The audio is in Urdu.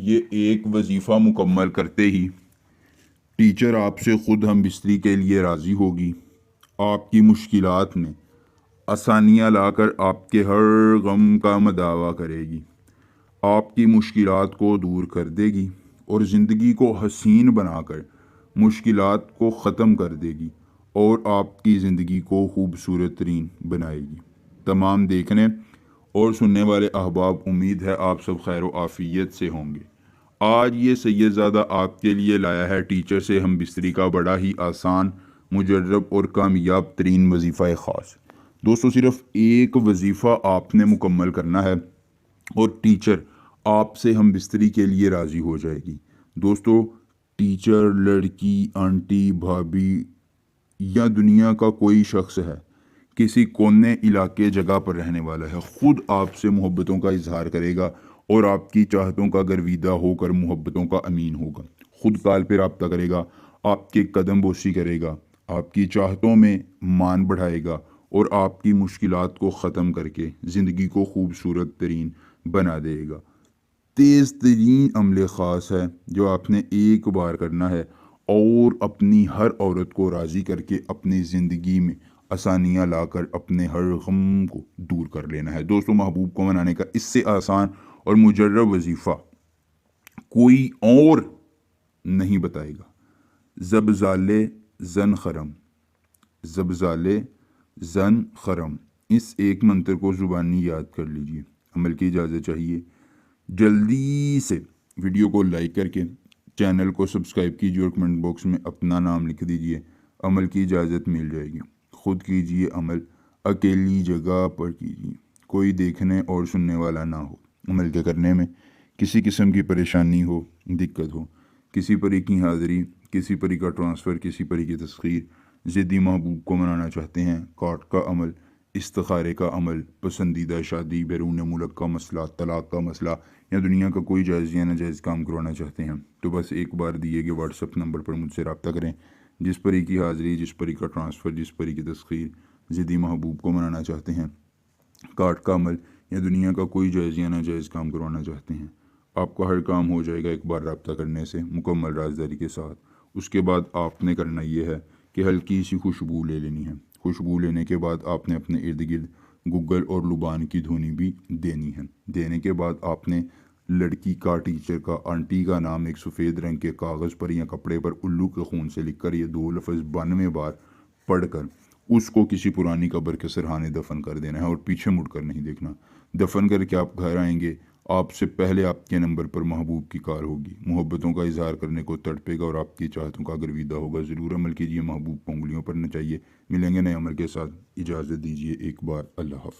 یہ ایک وظیفہ مکمل کرتے ہی ٹیچر آپ سے خود ہم بستری کے لیے راضی ہوگی، آپ کی مشکلات میں آسانیاں لا کر آپ کے ہر غم کا مداوع کرے گی، آپ کی مشکلات کو دور کر دے گی اور زندگی کو حسین بنا کر مشکلات کو ختم کر دے گی اور آپ کی زندگی کو خوبصورت ترین بنائے گی۔ تمام دیکھنے اور سننے والے احباب، امید ہے آپ سب خیر و عافیت سے ہوں گے۔ آج یہ سید زادہ آپ کے لیے لایا ہے ٹیچر سے ہم بستری کا بڑا ہی آسان، مجرب اور کامیاب ترین وظیفہ خاص۔ دوستو، صرف ایک وظیفہ آپ نے مکمل کرنا ہے اور ٹیچر آپ سے ہم بستری کے لیے راضی ہو جائے گی۔ دوستو، ٹیچر، لڑکی، آنٹی، بھابھی یا دنیا کا کوئی شخص ہے، کسی کونے علاقے جگہ پر رہنے والا ہے، خود آپ سے محبتوں کا اظہار کرے گا اور آپ کی چاہتوں کا گرویدہ ہو کر محبتوں کا امین ہوگا، خود کال پہ رابطہ کرے گا، آپ کے قدم بوسی کرے گا، آپ کی چاہتوں میں مان بڑھائے گا اور آپ کی مشکلات کو ختم کر کے زندگی کو خوبصورت ترین بنا دے گا۔ تیز ترین عمل خاص ہے جو آپ نے ایک بار کرنا ہے اور اپنی ہر عورت کو راضی کر کے اپنی زندگی میں آسانیاں لا کر اپنے ہر غم کو دور کر لینا ہے۔ دوستو، محبوب کو منانے کا اس سے آسان اور مجرب وظیفہ کوئی اور نہیں بتائے گا۔ زبزالے زن خرم، زبزالے زن خرم، اس ایک منتر کو زبانی یاد کر لیجئے۔ عمل کی اجازت چاہیے، جلدی سے ویڈیو کو لائک کر کے چینل کو سبسکرائب کیجیے اور کمنٹ باکس میں اپنا نام لکھ دیجئے۔ عمل کی اجازت مل جائے گی۔ خود کیجیے عمل، اکیلی جگہ پر کیجیے، کوئی دیکھنے اور سننے والا نہ ہو۔ عمل کے کرنے میں کسی قسم کی پریشانی ہو، دقت ہو، کسی پری کی حاضری، کسی پری کا ٹرانسفر، کسی پری کی تسخیر، ضدی محبوب کو منانا چاہتے ہیں، کارڈ کا عمل، استخارے کا عمل، پسندیدہ شادی، بیرون ملک کا مسئلہ، طلاق کا مسئلہ یا دنیا کا کوئی جائز یا ناجائز کام کروانا چاہتے ہیں تو بس ایک بار دیے گئے واٹس ایپ نمبر پر مجھ سے رابطہ کریں۔ جس پری کی حاضری، جس پری کا ٹرانسفر، جس پری کی تسخیر، ضدی محبوب کو منانا چاہتے ہیں، کارڈ کا عمل یا دنیا کا کوئی جائز یا ناجائز کام کروانا چاہتے ہیں، آپ کا ہر کام ہو جائے گا ایک بار رابطہ کرنے سے مکمل رازداری کے ساتھ۔ اس کے بعد آپ نے کرنا یہ ہے کہ ہلکی سی خوشبو لے لینی ہے۔ خوشبو لینے کے بعد آپ نے اپنے ارد گرد گگل اور لبان کی دھونی بھی دینی ہے۔ دینے کے بعد آپ نے لڑکی کا، ٹیچر کا، آنٹی کا نام ایک سفید رنگ کے کاغذ پر یا کپڑے پر الو کے خون سے لکھ کر یہ 2 لفظ 92 بار پڑھ کر اس کو کسی پرانی قبر کے سرحانے دفن کر دینا ہے اور پیچھے مڑ کر نہیں دیکھنا۔ دفن کر کے آپ گھر آئیں گے، آپ سے پہلے آپ کے نمبر پر محبوب کی کال ہوگی، محبتوں کا اظہار کرنے کو تڑپے گا اور آپ کی چاہتوں کا گرویدہ ہوگا۔ ضرور عمل کیجیے، محبوب کو انگلیوں پر نچائیے۔ ملیں گے نئے عمل کے ساتھ، اجازت دیجیے ایک بار، اللہ حافظ۔